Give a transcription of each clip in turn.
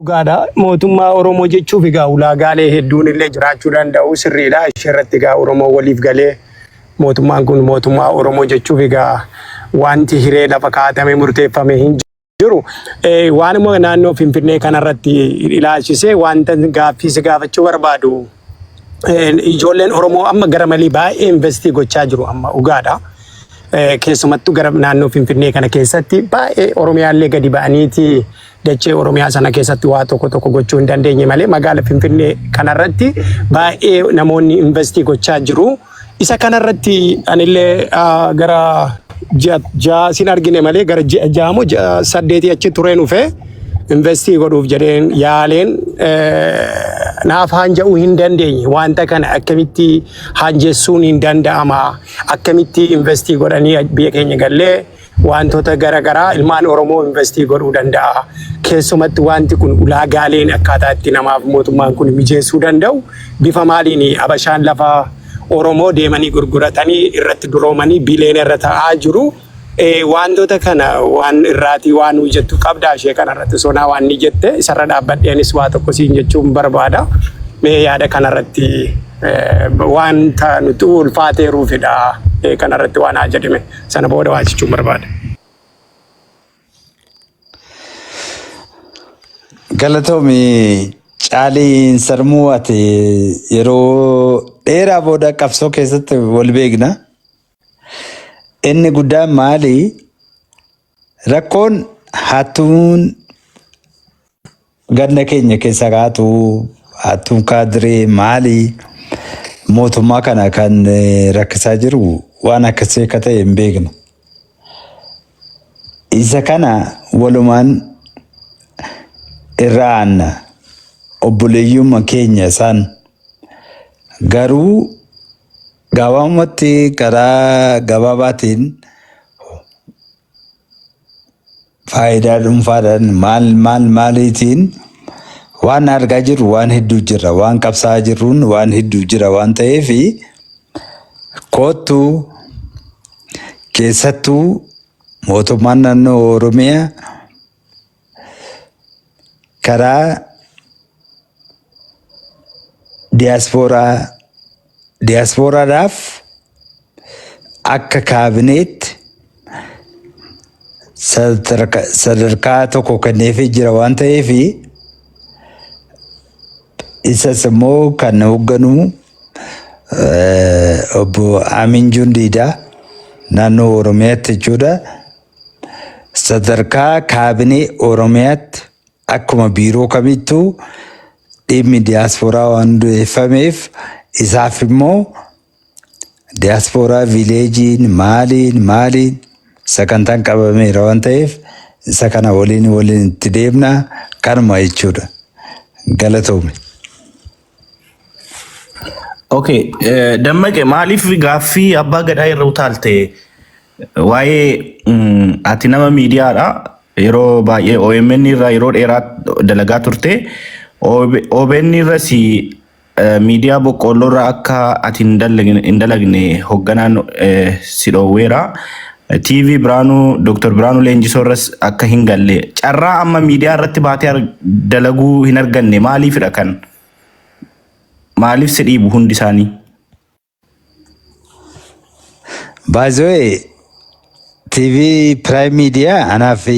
Gaada mootummaa Oromoo jechuuf egaa ulaagaalee hedduun illee jiraachuu danda'u sirriidha. Ishirratti egaa Oromoo waliif galee mootummaan kun mootummaa Oromoo jechuuf egaa wanti hiree lafa kaa'atame murteeffame hin jiru. Waanuma naannoo Finfinnee kanarratti ilaalchisee wanta gaaffii gaafachuu barbaadu ijoolleen Oromoo amma gara malee baay'ee investii gochaa jiru amma dhugaadha. Keessumattuu gara naannoo Finfinnee kana keessatti baay'ee Oromiyaallee gadi ba'aniiti dachee Oromiyaa sana keessatti waa tokko gochuu hin dandeenye malee magaala Finfinnee kanarratti baay'ee namoonni investii gochaa jiru. Isa kanarratti anillee gara ja'a sin argine malee gara ja'amoo 8 achi tureen dhufe investii godhuuf jedheen yaaleen naaf hanja'uu hin dandeenye. Wanta kana akkamitti hanjessuun hin danda'ama, akkamitti investii godhanii biyya keenya gallee wantoota garaagaraa ilmaan Oromoo investii godhuu danda'a. Keessumatti wanti kun ulaagaaleen akkaataa itti namaaf mootummaan kun mijeessuu danda'u bifa maaliin Habashaan lafa Oromoo deemanii gurguratanii irratti duroomanii bileen irra ta'aa jiru. Wantoota kana waan irraati waan hojjettu qabdaa ishee kanarratti sonaa waan ni jette isarra dhaabbadheenis waa tokko siin jechuun barbaada. Mee yaada kanarratti wanta nuti ulfaateeruufidha kanarratti waan haa jedhame sana booda waa jechuun barbaada. Galatoomii Caalii Sarmuu ati yeroo dheeraa booda qabsoo keessatti wal beekna. Inni guddaan maali? Rakkoon hattuun ganna keenya keessa kaatu hattuun kaadiree maali? Mootummaa kana kan rakkisaa jiru waan akkasii akka ta'e hin beekna. Isa kana walumaan irraa aanna obboleeyyummaa keenya isaan garuu gabaabumatti karaa gabaabaatiin faayidaa dhuunfaadhaan maaliitiin waan argaa jirru waan hedduu jira, waan qabsaa jirruun waan hedduu jira waan ta'eef kootu keessattuu mootummaan naannoo Oromiyaa karaa diiyaaspooraadhaaf akka kaabineetti sadarkaa tokko kenneefii jira waan ta'eef isas immoo kan hoogganu obbo Amin Jundiidha naannoo Oromiyaatti jechuudha. Sadarkaa kaabinee Oromiyaatti akkuma biiroo kamittuu dhimmi diiyaaspooraa waan hundeeffameef isaaf immoo diiyaaspooraa viileejiin maaliin sagantaan qabameera waan ta'eef isa kana waliin itti deemna kanuma jechuudha. Galatoome. Okay, dammaqe maaliif gaaffii abbaa gadaa irra utaalte waa'ee ati nama miidiyaadha yeroo baay'ee OMN irraa yeroo dheeraa dalagaa turte OBN irras miidiyaa boqqolloo irraa akka ati hin dalagne hoogganaan si dhoowweera. TV Biraanuu Dr. Biraanuu Leenjisoo irras akka hin galle carraa amma miidiyaa irratti baatee dalaguu hin arganne maaliifidha kan? Maaliif si dhiibu hundi isaanii? Baay'ee TV Prime Media anaa fi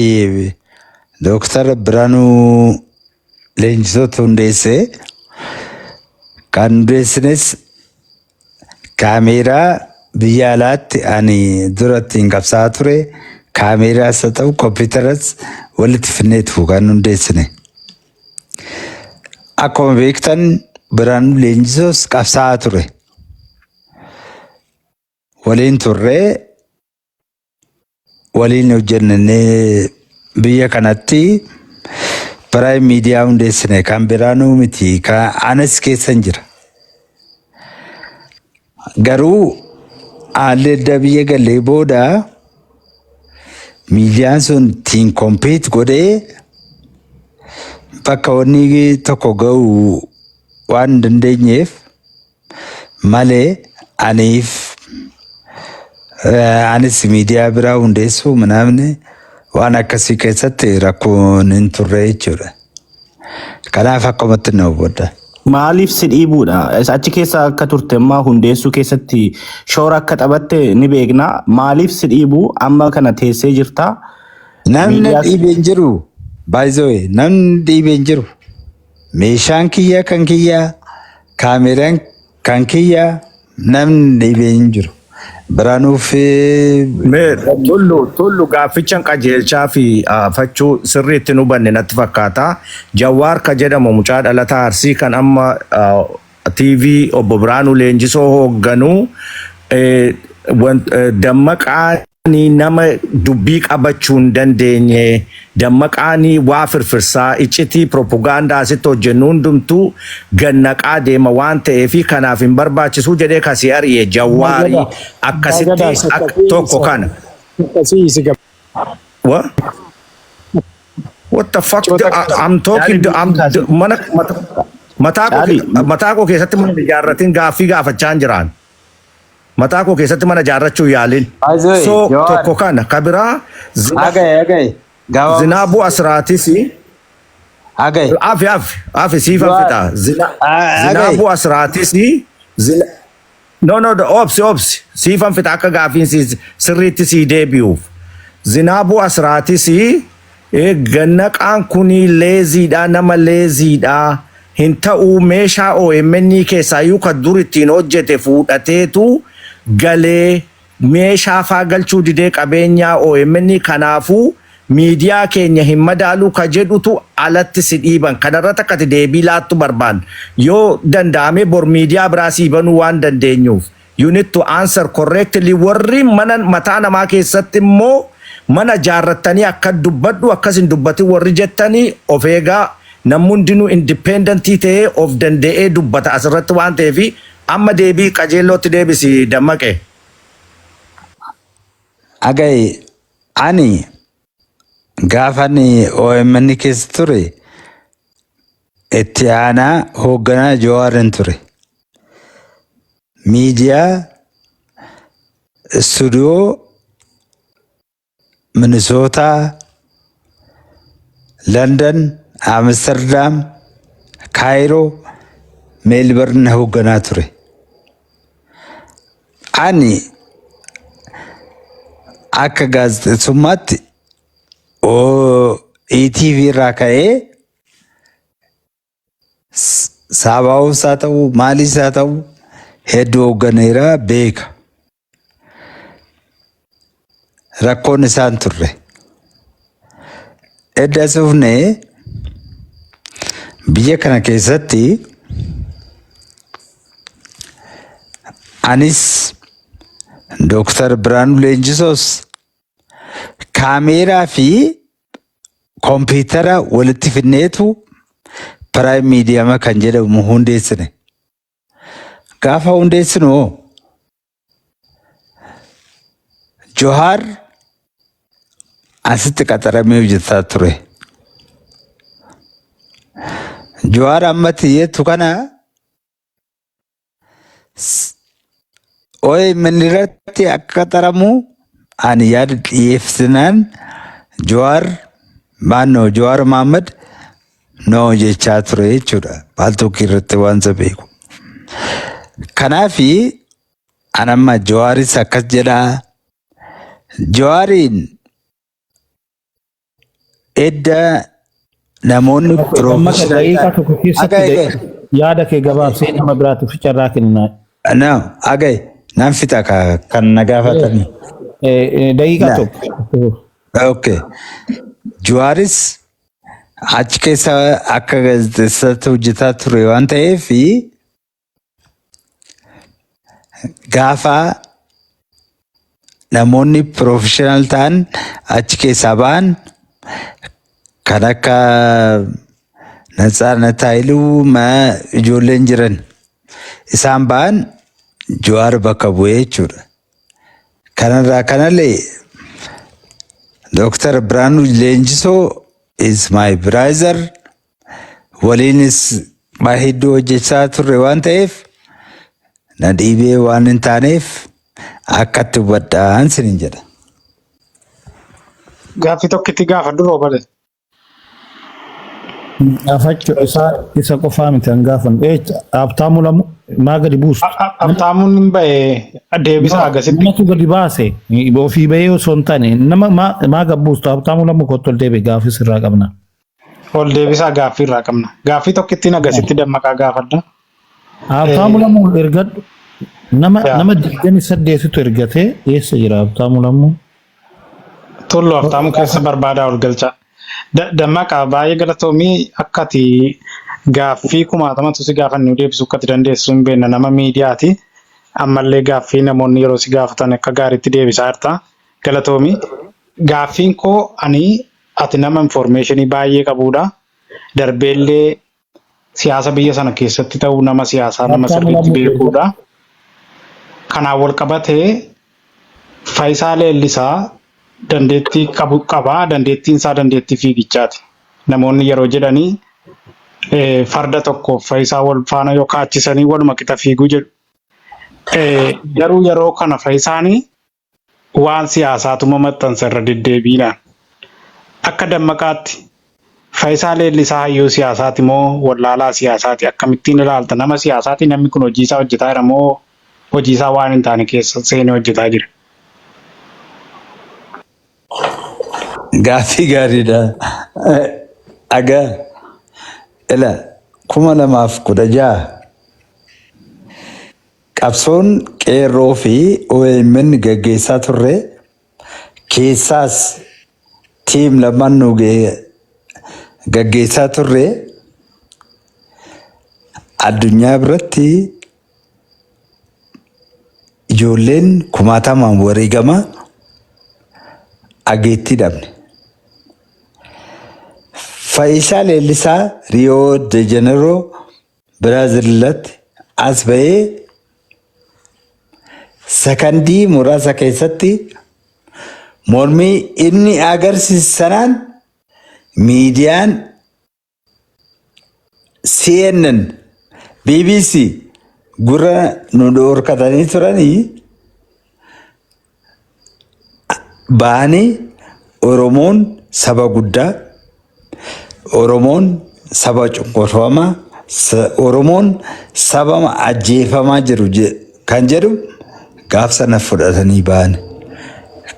Dr. Biraanuu Leenjisootu hundeesse. Kan hundeessines kaameeraa biyya alaatti ani duratti hin qabsaa ture. Kaameeraas haa ta'u kompiitaras walitti finneetu kan hundeessine. Akkuma beektan Biraanuu Leenjisoos qabsaa ture. Waliin turree waliin hojjennee biyya kanatti Prime Media hundeessine kan Biraanuu miti kan anas keessan jira. Garuu haalli biyya galee booda miidiyaan sun ittiin kompiit godhee bakka wanni tokko ga'u waan hin dandeenyeef malee anis miidiyaa biraa hundeessuu manaamne waan akkasii keessatti rakkoon hin turre jechuudha. Kanaaf akkamatti na hubadda. Maaliif si dhiibuudha? Achi keessa akka turte ammaa hundeessuu keessatti shoora akka taphatte ni beekna. Maaliif si dhiibuu amma kana teessee jirta? Namni dhiibee hin jiru. By the way, namni dhiibee hin jiru. Meeshaan kiyya kan kiyya, kaameraan kan kiyya, namni dhiibee hin jiru. Biraanuuf Tullu gaaffichan qajeelchaa fi fachuu sirriitti nu banne natti fakkaata. Jawaar ka jedhamu mucaa dhalataa Arsii kan amma TV obbo Biraanuu Leenjisoo hoogganu dammaqaanii nama dubbii qabachuu hin dandeenye, dammaqaanii waa firfirsaa iccitii propagaandaa asitti hojjennu hundumtuu gannaqaa deema waan ta'eef kanaaf hin barbaachisu jedhee kasii ari'e Jawaarii akkasitti tokko kana. What the fuck? I'm talking mataa koo keessatti mana ijaarratiin gaaffii gaafachaa jiran. Mataa koo keessatti mana ijaarrachuu yaalin. So tokko kana kabiraa Zinaabu Asraatis afi siifan fixa. Zinaabu Asraatis no obsi siifan fixa akka gaaffiin sirriitti sii deebi'uuf. Zinaabu Asraatis gannaqaan kuni leeziidha, nama leeziidha. Hin ta'uu meeshaa OMN keessaayyuu kan dur ittiin hojjete fuudhateetu galee meeshaa faa galchuu didee qabeenyaa OMN kanaafuu miidiyaa keenya hin madaaluu ka jedhutu alatti si dhiiban. Kanarratti akkati deebii laattu barbaan yoo danda'ame bor miidiyaa biraa sii banuu waan dandeenyuuf. You need to answer correctly. Warri mana mataa namaa keessatti immoo mana jaarrattanii akka dubbadhu akkasin dubbatin warri jettanii of eegaa. Namni hundinuu indipendentii ta'ee of danda'ee dubbata asirratti waan ta'eef amma deebii qajeellootti deebisi dammaqe. Ani gaafan OMN keessa ture itti aanaa hoogganaa Jawaarin ture. Miidiyaa istuudiyoo Minnesota, London, Amsterdam, Cairo, Melbourne hoogganaa ture. Ani akka gaazexeessummaatti ETV irraa ka'ee Saabaawus haa ta'u maaliis haa ta'u hedduu hoogganeera beeka. Rakkoon isaan turre. Edda sufnee biyya kana keessatti anis Dr. Biraanuu Leenjisoos kaameeraa fi kompiitara walitti finneetu Prime Media kan jedhamu hundeessine. Gaafa hundeessinu Johaar asitti qaxaramee hojjetaa ture. Johaar amma xiyyeetu kana OMN irratti akka qaxaramu ani yaada dhiyeessinaan Johaar Mahammad noo jechaa ture jechuudha. Baaltookii irratti waan isa beeku. Kanaafi anamma Johaaris akkas jedhaa. Jawaariin edda namoonni yaada kee gabaabsee nama biraatiif carraa kennaa. Nan fixa kan na gaafatanii. Daqiiqaa tokko. Okay. Jawaaris achi keessa akka gaazexeessaatti hojjetaa ture waan ta'eef gaafa namoonni professional ta'an achi keessaa ba'an kan akka Natsaanat Haayiluu ijoolleen jiran isaan ba'an Jawaar bakka bu'ee jechuudha. Kanarraa kanallee Dr. Biraanuu Leenjisoo is my brother. Waliinis hedduu hojjechaa turre waan ta'eef na dhiibee waan hin taaneef akkatti hubadhaan sinin jedha. Gaaffii tokkitti gaafa duroo bale. Afachu isa qofaa miti hangaafan. Abtaamu lamu maa gadi buustu. Abtaamuun hin ba'e deebisa agasitti. Namatu gadi baase ofii bahee osoo hin taane nama maa gadi buustu abtaamu lamu kottu ol deebi'e gaafis irraa qabna. Ol deebisaa gaaffii irraa qabna. Gaaffii tokkittiin agasitti dammaqaa gaafadha. Abtaamu lamu ergadhu nama 28tu ergatee eessa jira abtaamu lamu? Tollo abtaamu keessa barbaadaa ol galcha. Dammaqaa baay'ee galatoomii akkati gaaffii kumaatamatu si gaafannu deebisu akkati dandeessu hin beekna nama miidiyaati. Ammallee gaaffii namoonni yeroo si gaafatan akka gaariitti deebisaa jirta. Galatoomii gaaffiin koo ati nama informationii baay'ee qabudha. Darbeellee siyaasa biyya sana keessatti ta'uu nama siyaasaa nama sirriitti beekuudha. Kanaan wal qabatee Faayisaa Leellisaa dandeettii qaba dandeettiin isaa dandeettii fiigichaati. Namoonni yeroo jedhanii farda tokko Faayisaa wal faana yoo kaachisanii waluma qixa fiiguu jedhu. Garuu yeroo kana Faayisaanii waan siyaasaatuma maxxansa irra deddeebiidhaan akka dammaqaatti Faayisaa Leellisaa hayyuu siyaasaati moo wallaalaa siyaasaati akkamittiin ilaalta nama siyaasaati namni kun hojii isaa hojjetaa jira moo hojii isaa waan hin taane keessa seenee hojjetaa jira. Gaaffii gaariidha. Agaa ila 2016 qabsoon qeerroo fi OMN gaggeessaa turre keessaas tiim lamaan nu gaggeessaa turre addunyaa biratti ijoolleen kumaatamaan wareegama ageetti dhabne. Faayisaa Leellisaa Riyoo de Janeeroo Biraazilatti as ba'ee sakandii muraasa keessatti mormii inni agarsiisanaan miidiyaan CNN, BBC gurra nu dhorkatanii turanii baanii Oromoon saba guddaa, Oromoon saba cunqurfamaa, Oromoon saba ajjeefamaa jiru kan jedhu gaaf sana fudhatanii ba'an.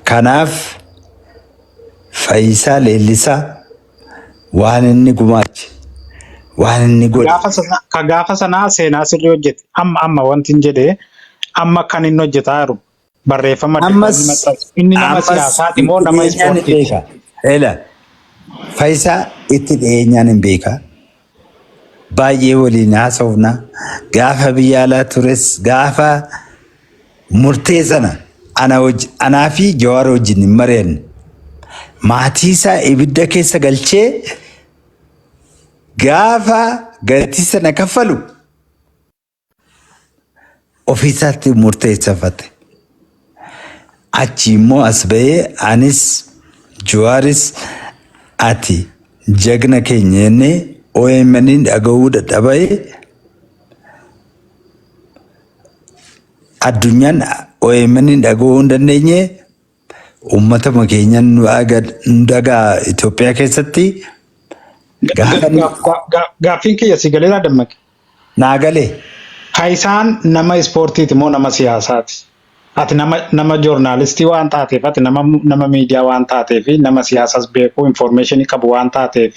Kanaaf Faayisaa Leellisaa waan inni gumaache waan inni godhe. Gaafa sanaa seenaa sirrii hojjete amma wanti hin jedhee amma kan inni hojjetaa jiru barreeffama inni nama siyaasaati moo nama ispoortiiti? Faayisaa itti dhiyeenyaan hin beeka. Baay'ee waliin haasofna. Gaafa biyya alaa tures gaafa murtee sana anaa fi Jawaar wajjin hin mari'anne. Maatii isaa ibidda keessa galchee gaafa gatii sana kaffalu ofiisaatti murteeffate. Achi immoo as ba'ee anis Jawaaris ati jagna keenya jennee OMN dhaga'uu dadhabee addunyaan OMN dhaga'uu hin dandeenye uummata keenya nu dhagaa Itoophiyaa keessatti gaaffiin kiyya si galee dammaqe. Naa galee. Faayisaan nama ispoortiiti moo nama siyaasaati? Ati nama joornaalistii waan taateef ati nama miidiyaa waan taateef nama siyaasas beeku informationii qabu waan taateef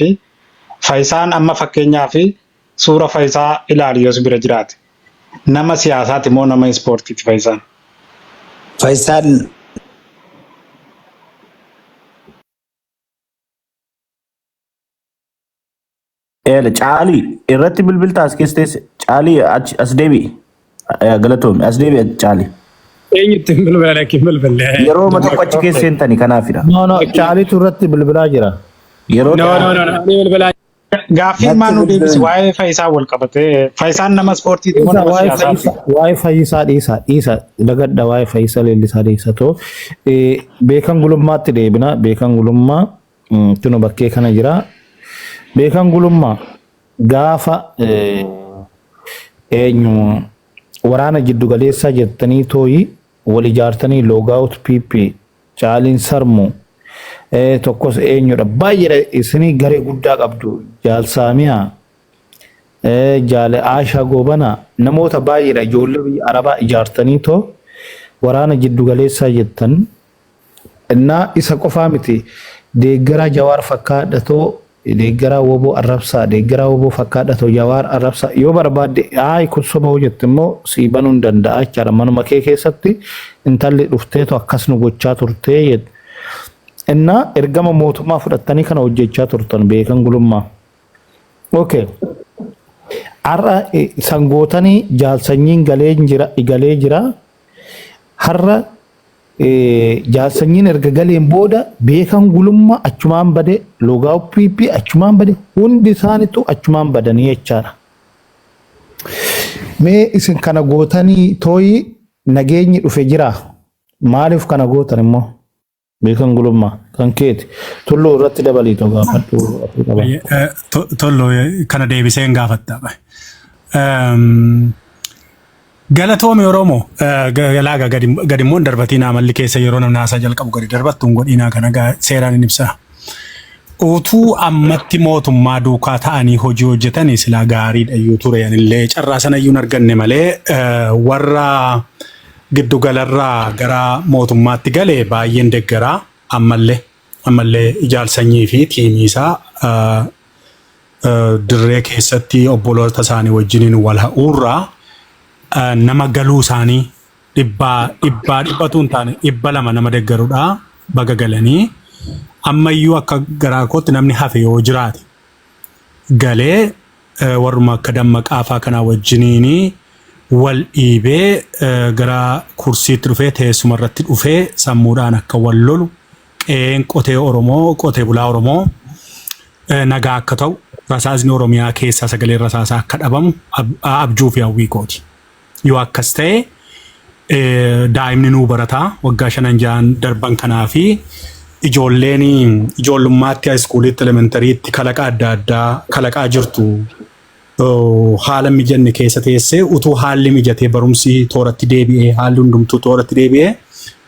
Faayisaan amma fakkeenyaaf suura Faayisaa ilaali yoo bira jiraate nama siyaasaati moo nama ispoortiiti Faayisaan? Faayisaan Caalii irratti bilbilta as keessatti Caalii as deebi'i galatoomii as deebi'i Caalii. Eenyutti bilbila kin bilbila. Yeroo mata qochi keessa seentanii kanaafidha. No Caaliitu irratti bilbilaa jira. Yeroo No bilbila. Gaaffii maanuu deebisi waa'ee Faayisaa wal qabatee Faayisaan nama ispoortiiti moo nama siyaasaati? Waa'ee Faayisaa dhiisa dagadda waa'ee Faayisaa Leellisaa dhiisa too beekan gulummaatti deebina beekan gulummaa tunu bakkee kana jira. Beekan gulummaa gaafa eenyu waraana jiddu galeessaa jettanii tooyi wal ijaartanii loogaawut PP Caaliin Sarmu tokkos eenyudha baay'ee isinii garee guddaa qabdu jaalsaamiyaa jaale Aashaa Goobana namoota baay'eedha ijoollee biyya Arabaa ijaartanii too waraana jiddu galeessaa jettan innaa isa qofaa miti deeggaraa Jawaar fakkaadhatoo deeggaraa woboo arrabsaa deeggaraa woboo fakkaadhatoo Jawaar arrabsaa yoo barbaadde kun soba hojjette immoo sii banuu hin danda'a jechaadha manuma kee keessatti intalli dhufteetu akkas nu gochaa turtee jedhe innaa ergama mootummaa fudhattanii kana hojjechaa turtan beekan gulummaa okay har'a sangootanii jaalsanyiin galee jira har'a jaalsanyiin erga galeen booda beekan gulummaa achumaan bade logaa PP achumaan bade hundi isaaniitu achumaan badanii jechaadha. Mee isin kana gootanii tooyi nageenyi dhufe jira maaliif kana gootan immoo beekan gulummaa kan keeti tulluu irratti dabalii too gaafadhu. Tulluu kana deebiseen gaafatta. Galatoomii Oromoo galaaga gadimmoon darbatiin amalli keessa yeroo namni haasaa jalqabu gadi darbattuun godhinaa kana seeraan hin ibsa. Utuu ammatti mootummaa duukaa ta'anii hojii hojjetanii silaa gaariidha iyyuu ture illee carraa sana iyyuu hin arganne malee warra giddugalarraa gara mootummaatti galee baay'een deeggaraa ammallee ijaarsanyii fi tiimiisaa dirree keessatti obboloota isaanii wajjiniin wal ha'uurraa nama galuu isaanii dhibbatu hin taane 200 nama deeggaruudha baga galanii ammayyuu akka garaa kootti namni hafe yoo jiraate galee warruma akka dammaqaafaa kanaa wajjiniin wal dhiibee gara kursiitti dhufee teessuma irratti dhufee sammuudhaan akka wal lolu qeen qotee bulaa Oromoo nagaa akka ta'u rasaasni Oromiyaa keessaa sagaleen rasaasaa akka dhabamu abjuu fi hawwii kooti. Yoo akkas ta'e daa'imni nuu barataa waggaa 5 darban kanaa fi ijoollummaatti haayiskuuliitti elementariitti kalaqa adda addaa kalaqaa jirtu haala mijanne keessa teessee utuu haalli mijatee barumsi tooratti deebi'ee haalli hundumtuu tooratti deebi'ee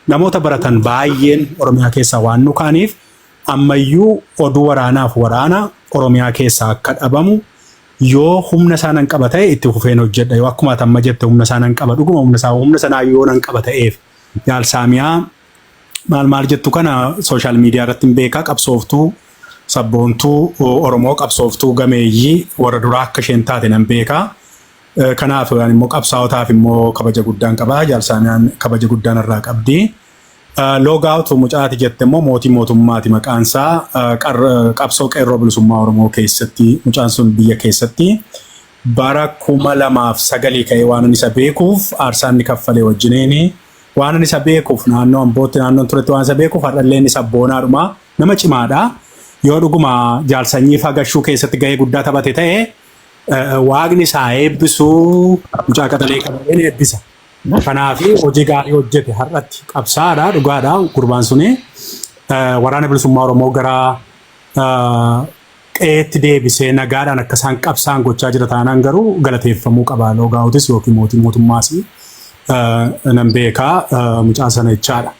namoota baratan baay'een Oromiyaa keessaa waan nu kaaniif ammayyuu oduu waraanaaf waraana Oromiyaa keessaa akka dhabamu yoo humna isaanan qaba ta'e itti fufeen hojjedha yoo akkuma amma jette humna isaanan qaba dhuguma humna sanaa yoo nan qaba ta'eef jaalsaamiyaa maal jettu kana sooshaal miidiyaa irratti hin beekaa qabsooftuu sabboontuu Oromoo qabsooftuu gameeyyii warra duraa akka isheen taate nan beekaa kanaaf immoo qabsaa'otaaf immoo kabaja guddaan qabaa jaalsaamiyaan kabaja guddaan irraa qabdi. Loogaawutu mucaati jette immoo mootummaati maqaansaa qabsoo qeerroo bilisummaa Oromoo keessatti mucaan sun biyya keessatti bara 2009 ka'ee waan isa beekuuf aarsaan ni kaffalee wajjiniin waan isa beekuuf naannoo Ambootti naannoon turetti waan isa beekuuf har'alleen isa boonaadhuma nama cimaadha yoo dhuguma jaalsanyii fagashuu keessatti gahee guddaa taphate ta'e waaqni isaa eebbisuu mucaa qaxalee qabeen eebbisa. Kanaaf hojii gaarii hojjete har'atti qabsaadha dhugaadha gurbaan suni waraana bilisummaa Oromoo gara qeetti deebisee nagaadhaan akka isaan qabsaan gochaa jira taanaan garuu galateeffamuu qaba loogaawutis yookiin mootummaas nan beekaa mucaa sana jechaadha.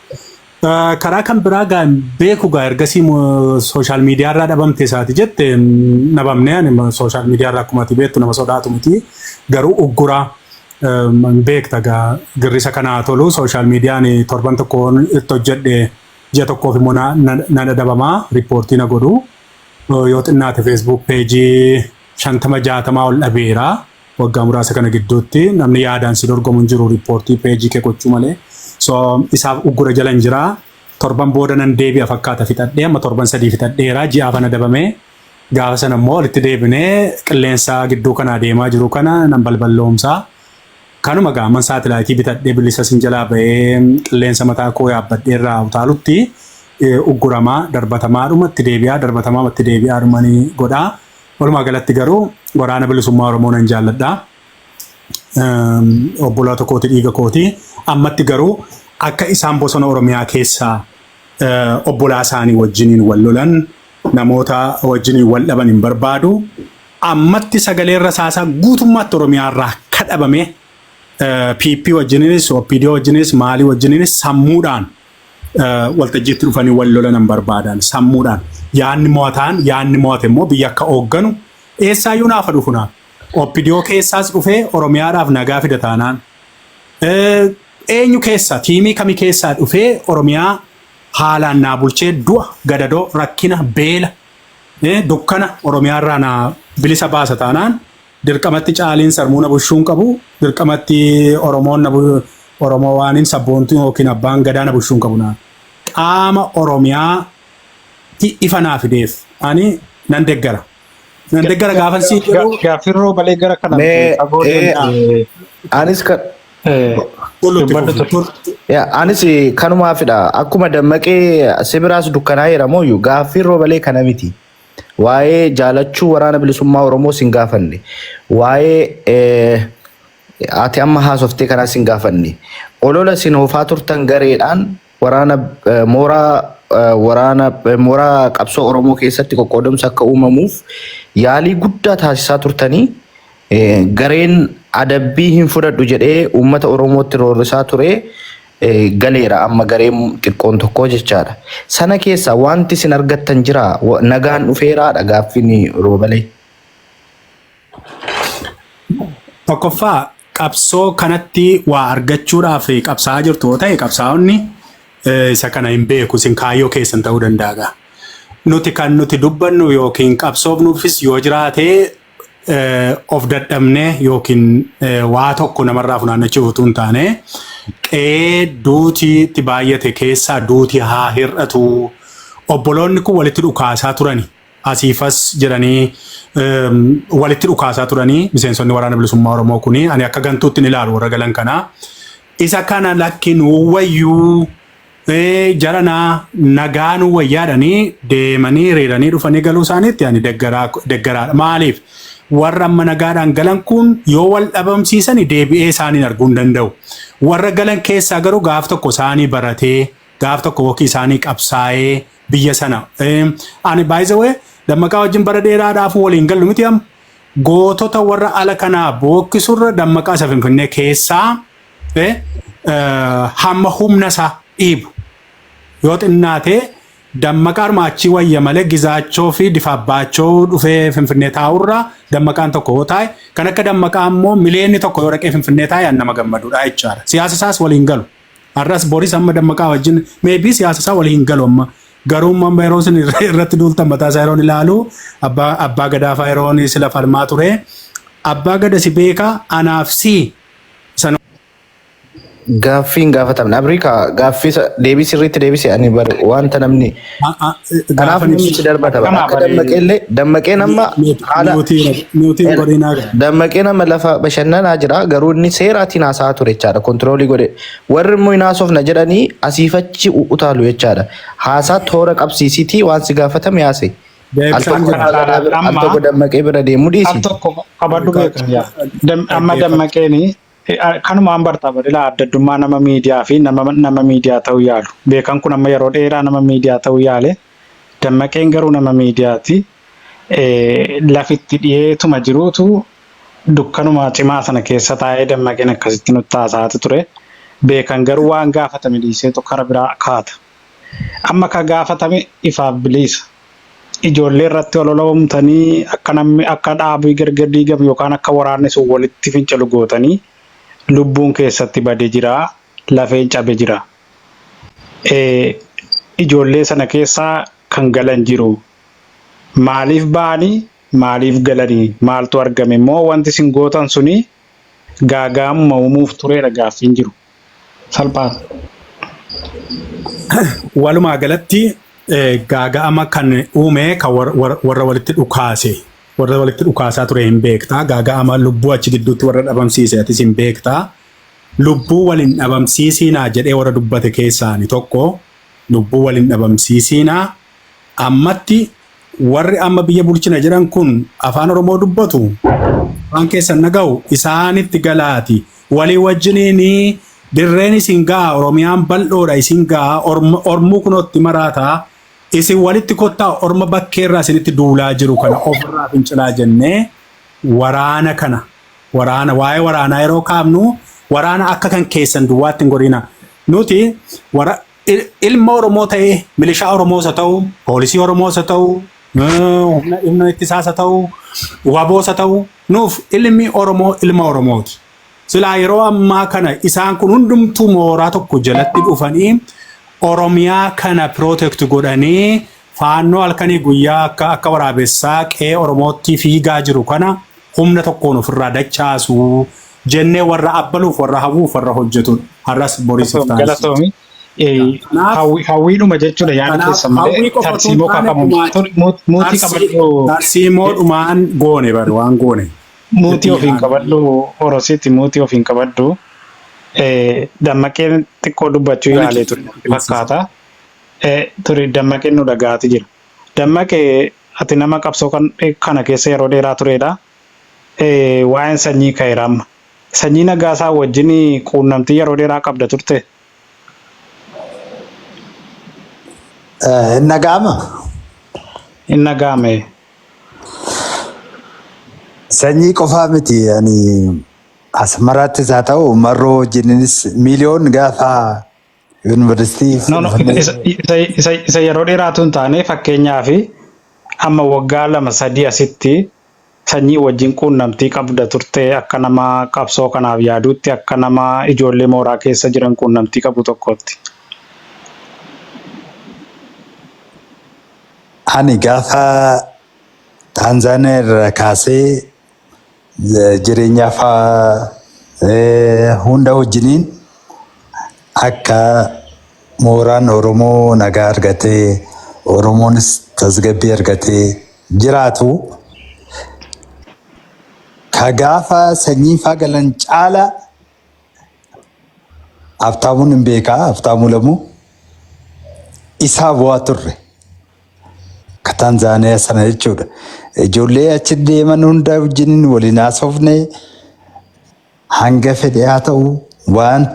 Karaa kan biraa beeku ergasii sooshaal miidiyaa irraa dhabamte isaati jette nabamne sooshaal miidiyaa irraa akkuma ati beektu nama sodaatu miti garuu ugguraa beekta girrisa kanaa tolu sooshaal miidiyaan torban tokkoon itti hojjedhe ji'a tokkoof immoo na dhabamaa riippoortii na godhu yoo xinnaate feesbuuk peejii 50-60 ol dhabeera waggaa muraasa kana gidduutti namni yaadaan si dorgomu hin jiru riippoortii peejii kee gochuu malee so isaaf uggura jala hin jira torban booda nan deebi'a fakkaata fixadhee amma torban 3 fixadheera ji'aaf na dhabame gaafa sana immoo walitti deebinee qilleensa gidduu kanaa deemaa jiru kana nan balballoomsaa. Kanuma gaaman saatilaayitii bitadhee bilisa sin jalaa bahee qilleensa mataa koo yaabbadhee irraa utaalutti ugguramaa darbatamaa itti deebi'aa dhumanii godhaa. Walumaa galatti garuu waraana bilisummaa Oromoo nan jaalladha. Obboloota kooti dhiiga kooti. Ammatti garuu akka isaan bosona Oromiyaa keessaa obbolaa isaanii wajjiniin wal lolan namoota wajjiniin wal dhaban hin barbaadu. Ammatti sagaleen rasaasaa guutummaatti Oromiyaa irraa kadhabame. PP wajjininis, OPD wajjininis, maalii wajjininis sammuudhaan waltajjiitti dhufanii wal lolan barbaadan sammuudhaan yaanni mo'ate immoo biyya akka hoogganu eessaayyuu naafa dhufunaan oppidiyoo keessaas dhufee Oromiyaadhaaf nagaa fida taanaan eenyu keessa tiimii kamii keessaa dhufee Oromiyaa haalaan naa bulchee du'a gadadoo rakkina beela dukkana Oromiyaarraa naa bilisa baasa taanaan dirqamatti caaliin sarmuuna bushuun qabu dirqamatti Oromoo waaniin sabboontuu yookiin abbaan gadaana bushuun qabu naan qaama Oromiyaa ifa naa fideef ani nan deggara gaafan sii jedhu Gaaffiirroo balee gara kana anis kan anis kanumaafidha akkuma dammaqee sibiraas dukkanaa jedhamoo gaaffii roobalee kana miti waa'ee jaalachuu waraana bilisummaa Oromoo sin gaafanne waa'ee ati amma haasoftee kana sin gaafanne olola sin hofaa turtan gareedhaan mooraa qabsoo Oromoo keessatti qoqqoodamsa akka uumamuuf yaalii guddaa taasisaa turtanii gareen adabbii hin fudhadhu jedhee uummata Oromootti roorrisaa ture galeera amma gareen xiqqoon tokko jechaadha. Sana keessa wanti sin argattan jira nagaan dhufeeraadha gaaffiin roobalee. Tokkoffaa qabsoo kanatti waa argachuudhaaf qabsaa'aa jirtu yoo ta'e qabsaa'onni isa kana hin beeku sin kaayyoo keessan ta'uu danda'a. Nuti kan nuti dubbannu yookiin qabsoofnuufis yoo jiraate of dadhabnee yookiin waa tokko namarraa funaannachuuf utuu hin taane qe'ee duutiitti baay'ate keessaa duuti haa hir'atu. Obboloonni kun walitti dhukaasaa turani asiifas jedhanii walitti dhukaasaa turanii miseensonni waraana bilisummaa Oromoo kuni ani akka gantuutti ni ilaalu warra galan kana isa kana lakkin wayyuu jaranaa nagaan wayyaadhanii deemanii reedanii dhufanii galuu isaaniitti ani deggaraadha. Maaliif warra amma nagaadhaan galan kun yoo wal dhabamsiisanii deebi'ee isaanii arguu hin danda'u. Warra galan keessaa garuu gaaf tokko isaanii baratee gaaf tokko wakii isaanii qabsaa'ee biyya sana. Ani by the way dammaqaa wajjin bara dheeraadhaaf waliin gallu miti amma gootota warra ala kanaa bookkisurra dammaqaa isa Finfinnee keessaa hamma humna isaa dhiibu yoo xinnaatee dammaqaa armaachii wayya malee gizaachoo fi difaabbaachoo dhufee Finfinnee taa'urra dammaqaan tokko yoo taa'e kan akka dammaqaa immoo mileenni tokko yoo dhaqee Finfinnee taa'e nama gammaduudha jechaadha. Siyaasa isaas waliin galu. Har'as Booris amma dammaqaa wajjin meebii siyaasa isaa waliin galu amma garuu amma yeroo isin irratti duultan mataa isaa yeroon ilaalu abbaa gadaafaa yeroon sila falmaa ture abbaa gada si beeka anaaf si Gaaffiin gaafatamne Abriikaa gaaffii deebii sirriitti deebise ani wanta namni kanaaf namni si darbata akka dammaqeen amma haala dammaqeen amma lafa bashannanaa jira garuu inni seeraatiin haasa'aa ture jechaadha kontiroolii godhe warri immoo hin haasofna jedhanii asiifachi utaalu jechaadha haasaa toora qabsiisiitii waan si gaafatame haase. Al tokko dammaqee bira deemu dhiisi. Al tokko qabadhu beekan amma dammaqeenii kanumaan bartaa badilaa adda addummaa nama miidiyaa fi nama miidiyaa ta'uu yaalu. Beekan kun amma yeroo dheeraa nama miidiyaa ta'uu yaale dammaqeen garuu nama miidiyaati. Lafitti dhiyeetuma jiruutu dukkanuma cimaa sana keessa taa'ee dammaqeen akkasitti nutti haasa'aa ture. Beekan garuu waan gaafatame dhiisee tokko kara biraa kaata. Amma ka gaafatame ifaaf bilisa. Ijoollee irratti ololomtanii akka dhaabii gargar diigamu yookaan akka waraanni sun walitti fincalu gootanii lubbuun keessatti badee jira, lafeen cabe jira. Ijoollee sana keessaa kan galan jiru. Maaliif ba'anii, maaliif galanii, maaltu argame immoo wanti isin gootan suni gaagaamuma uumuuf tureera gaaffiin jiru. Salphaan. Walumaa galatti gaaga'ama kan uume kan warra walitti dhukaase. Warra walitti dhukaasaa ture hin beektaa gaaga'ama lubbuu achi gidduutti warra dhabamsiise atis hin beektaa lubbuu waliin dhabamsiisinaa jedhee warra dubbate keessaani tokko lubbuu waliin dhabamsiisinaa ammatti warri amma biyya bulchina jedhan kun afaan Oromoo dubbatu waan keessan naga'u isaanitti galaati walii wajjiniini dirreen isin ga'a Oromiyaan bal'oodha isin ga'a ormuu kunootti maraataa isin walitti kottaa orma bakkeerraa isinitti duulaa jiru kana ofirraa fincilaa jennee waraana kana waa'ee waraanaa yeroo kaafnu waraana akka kan keessan duwwaatti hin godhina nuti ilma Oromoo ta'ee milishaa Oromoos haa ta'u, poolisii Oromoos haa ta'u, humna ittisaas haa ta'u, waboos haa ta'u, nuuf ilmi Oromoo ilma Oromooti. Silaa yeroo ammaa kana isaan kun hundumtuu mooraa tokko jalatti dhufanii Oromiyaa kana protect godhanii faannoo halkanii guyyaa akka waraabessaa qe'ee Oromootti fiigaa jiru kana humna tokkoon ofirraa dachaasu jennee warra abbaluuf warra hawwuuf warra hojjetudha. Har'as Boris Galatoomi. Hawwiidhuma jechuudha yaada keessa malee tarsiimoo qabamu muutii qabadhu. Tarsiimoodhumaan goone bari waan goone. Muutii ofiin qabadhu Orosiitti muutii ofiin qabadhu. Dammaqeen xiqqoo dubbachuu yaalee ture fakkaata. Ture dammaqeen nu dhagaati jira. Dammaqee ati nama qabsoo kana keessa yeroo dheeraa turedha. Waa'een sanyii ka'eera amma. Sanyii Nagaasaa wajjin quunnamtii yeroo dheeraa qabda turte. Nagaama. Inni gaame. Sanyii qofaa miti ani asmaraattis haa ta'u marroo wajjinis miiliyoon gaafa yuunivarsiitii. Isa yeroo dheeraatu hin taane fakkeenyaaf amma waggaa 2-3 asitti sanyii wajjin quunnamtii qabda turte akka nama qabsoo kanaaf yaaduutti akka nama ijoollee mooraa keessa jiran quunnamtii qabu tokkotti. Ani gaafa Taanzaaniyaa irraa kaasee jireenyaaf hunda wajjiniin akka mooraan Oromoo nagaa argatee Oromoonis tasgabbii argatee jiraatu ka gaafa sanyii galan caala Haftaamuun hin beekaa Haftaamuu Lamuu isaa bu'aa turre. Ka Taanzaaniyaa sana jechuudha. Ijoollee achi deeman hunda wajjin waliin haasofne hanga fedhe haa ta'u waan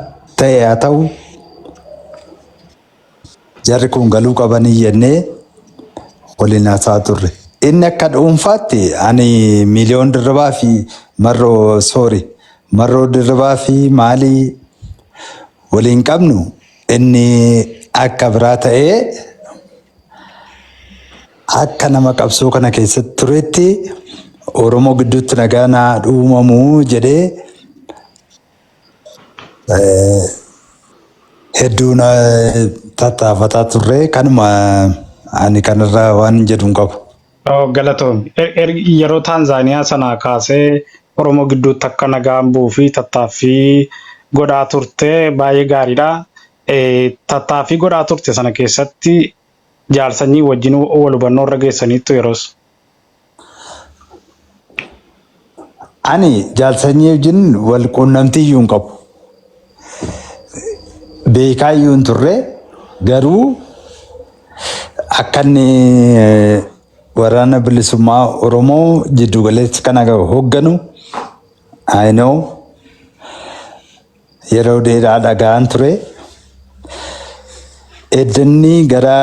ta'e haa ta'u jarri kun galuu qabanii jennee waliin haasaa turre. Inni akka dhuunfaatti ani miiliyoon dirribaa fi marroo dirribaa fi maalii waliin qabnu inni akka biraa ta'ee akka nama qabsoo kana keessatti turetti Oromoo gidduutti nagaan haa uumamu jedhee hedduun tattaafataa turre kanuma ani kanarraa waan jedhu hin qabu. Galatoon yeroo Taanzaaniyaa sanaa kaasee Oromoo gidduutti akka nagaan bu'uu fi tattaaffii godhaa turte baay'ee gaariidha. Tattaaffii godhaa turte sana keessatti jaalsanyii wajjin wal hubannoo irra geessaniittu yeroos. Ani jaalsanyii wajjin wal quunnamtii iyyuu hin qabu. Beekaa iyyuu hin turre garuu akka inni waraana bilisummaa Oromoo jiddu galeessi kana hoogganu I yeroo dheeraa dhaga'an ture. Eddanni gara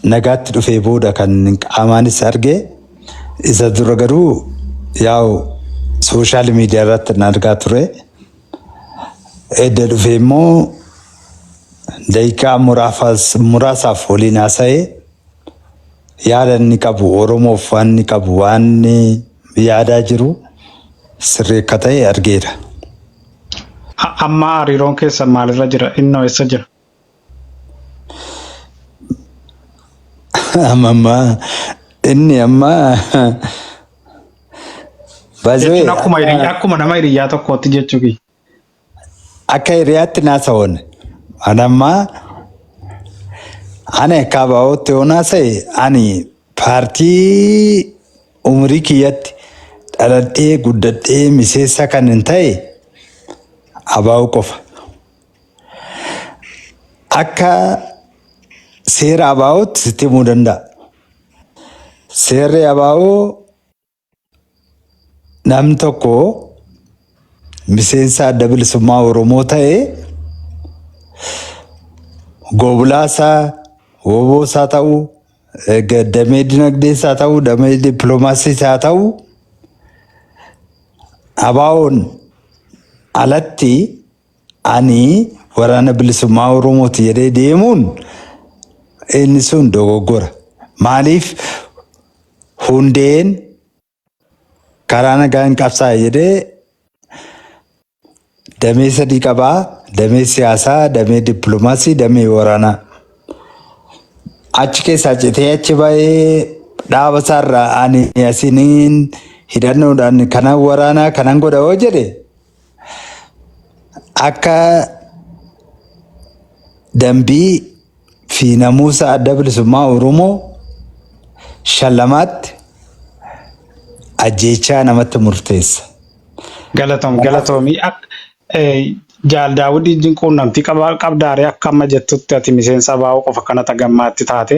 nagaatti dhufee booda kan qaamaanis arge isa dura garuu yaa'u sooshaal miidiyaa irratti argaa ture. Edda dhufee immoo daqiiqaa muraasaaf waliin haasa'ee yaada inni qabu Oromoof waan inni qabu waan yaadaa jiru sirrii akka ta'e argeera. Amma hariiroon keessa maalirra jira? Innoo eessa jira? Inni amma akkuma nama hiriyaa tokkootti jechuudha. Akka hiriyaatti naasa'oon anammaa ani akka abaa'ootti yoo naasa'e ani paartii umurii kiyyatti dhaladhee guddadhee miseensa kan hin ta'e abaa'uu qofa. Akka seera abaa'ootti sitti himuu danda'a. Seerri abaa'oo namni tokko miseensa adda bilisummaa Oromoo ta'e goobulaasaa wooboosaa ta'uu damee dinagdeessaa ta'uu damee dippiloomaasiisaa ta'uu abaa'oon alatti ani waraana bilisummaa Oromooti jedhee deemuun inni sun dogoggora. Maaliif hundeen karaa nagaan qabsaa jedhee damee sadii qabaa, damee siyaasaa, damee dippiloomaasii, damee waraanaa. Achi keessaa citee achi ba'ee dhaaba isaarraa ani asiniin hidhannoodhaan kanan waraanaa kanan godha hoo jedhe akka dambii fi namuusa adda bilisummaa Oromoo shallamaatti ajjeechaa namatti murteessa. Galatoomii Jaal Daawud ijjiin quunnamtii qabdaaree akka amma jettutti ati miseensa baa'uu qofa kanata gammaatti taate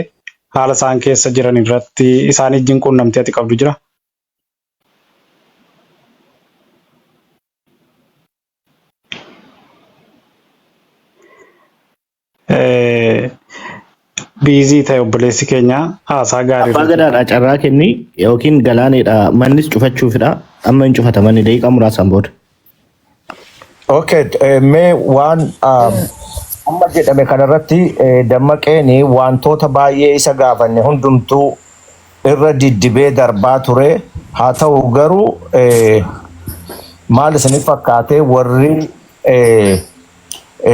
haala isaan keessa jiran irratti isaan ijjiin quunnamtii ati qabdu jira. Biizii ta'e obboleessi keenya haasaa gaarii. Abbaa Gadaadhaa carraa kenni yookiin Galaaneedha mannis cufachuufidha. Amma hin cufatamanni daqiiqaa muraasaan booda. Okay, mee waan amma jedhame kanarratti dammaqeen wantoota baay'ee isa gaafanne hundumtuu irra diddibee darbaa ture. Haa ta'u garuu maal isiniif fakkaate warri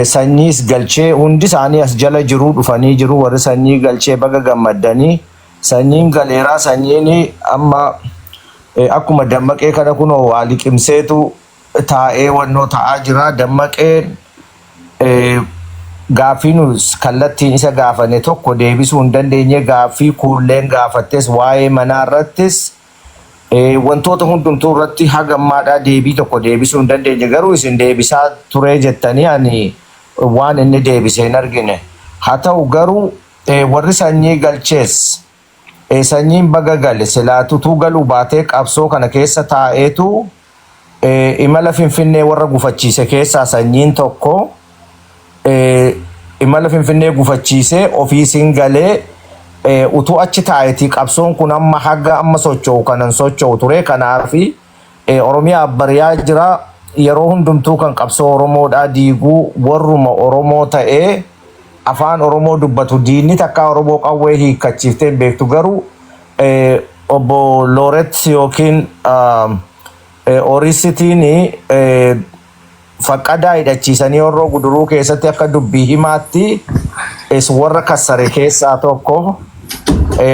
sanyiis galchee hundi isaanii as jala jiruu dhufanii jiru. Warri sanyii galchee baga gammaddanii sanyiin galeeraa sanyiin amma akkuma dammaqee kana kunoo waa liqimseetu taa'ee wannoo ta'aa jira. Dammaqeen gaaffii nus kallattiin isa gaafanne tokko deebisuu hin dandeenye. Gaaffii kuulleen gaafattes waa'ee manaa irrattis wantoota hundumtuu irratti hagammaadhaa deebii tokko deebisuu hin dandeenye. Garuu isin deebisaa turee jettanii ani waan inni deebisee hin argine. Haa ta'u garuu warri sanyii galchees sanyiin baga gale silaatutuu galuu baatee qabsoo kana keessa taa'eetu imala Finfinnee warra gufachiise keessaa sanyiin tokko imala Finfinnee gufachiisee ofiisiin galee utuu achi taa'eeti qabsoon kun amma haga amma socho'u kanan socho'u ture. Kanaafi Oromiyaa abbariyaa jira yeroo hundumtuu kan qabsoo Oromoodhaa diiguu warruma Oromoo ta'ee afaan Oromoo dubbatu diinni takka Oromoo qawwee hiikkachiiftee beektu. Garuu obbo Looret yookiin Orisitiin faqqadaa hidhachiisanii Horroo Guduruu keessatti akka dubbii himaatti warra kassare keessaa tokko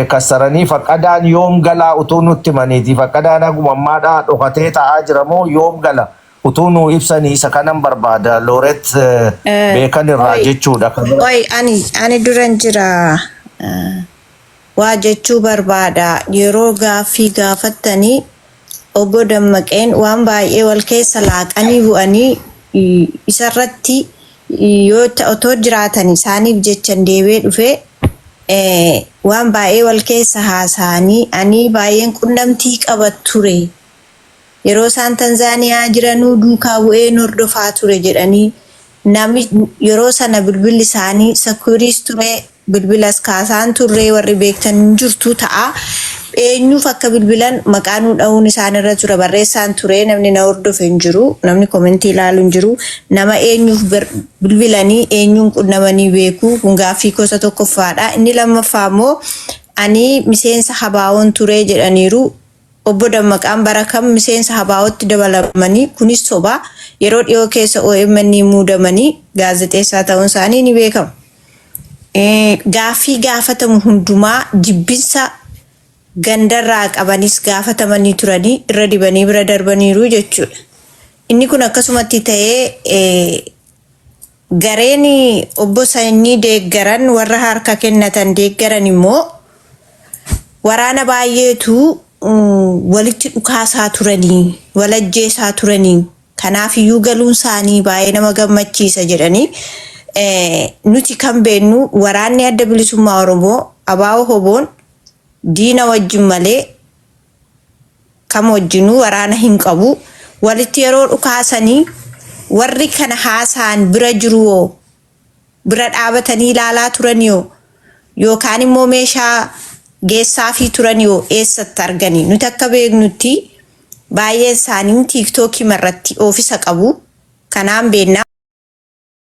kassaranii faqqadaan yoom galaa utuu nutti himaniiti. Faqqadaan agumammaadhaa dhokatee taa'aa jira moo yoom gala utuu nu ibsanii isa kanan barbaada. Looret beekan irraa jechuudha. Ani duran jira waa jechuu barbaada. Yeroo gaaffii gaafattanii obbo Dammaqeen waan baay'ee wal keessa laaqanii bu'anii isarratti yoo otoo jiraatan isaaniif jechan deebee dhufee waan baay'ee wal keessa haasa'anii ani baay'een qunnamtii qaba ture. Yeroo isaan Tanzaaniyaa jiranuu duukaa bu'ee hordofaa ture jedhanii namni yeroo sana bilbilli isaanii sakuriis ture. Bilbilas kaasaan turree warri beektan jirtu ta'a. Eenyuuf akka bilbilan maqaan dha'uun isaan irra ture barreessaan ture. Namni na hordofe hin jiru. Namni komentii ilaalu hin jiru. Nama eenyuuf bilbilanii eenyuun qunnamanii beeku. Kun gaaffii gosa tokkoffaadha. Inni lammaffaa immoo ani miseensa habaawoon ture jedhaniiru. Obbo Dammaqaan bara kam miseensa habaawootti dabalamanii kunis soba. Yeroo dhiyoo keessa OMN muudamanii gaazexeessaa ta'uun isaanii ni beekama. Gaaffii gaafatamu hundumaa jibbinsa gandarraa qabanis gaafatamanii turanii irra dibanii bira darbaniiru jechuudha. Inni kun akkasumatti ta'ee gareen obbo Sanyii deeggaran warra harka kennatan deeggaran immoo waraana baay'eetu walitti dhukaasaa turanii walajjeesaa turanii kanaaf iyyuu galuun isaanii baay'ee nama gammachiisa jedhanii nuti kan beennu waraanni adda bilisummaa Oromoo abaa'oo hoboon diina wajjin malee kam wajjinuu waraana hin qabu. Walitti yeroo dhukaasanii warri kana haasaan bira jiru bira dhaabatanii ilaalaa turanii yookaan immoo meeshaa geessaa fi turanii eessatti arganii nuti akka beeknutti baay'ee isaanii TikTok irratti oofisa qabu. Kanaan beenna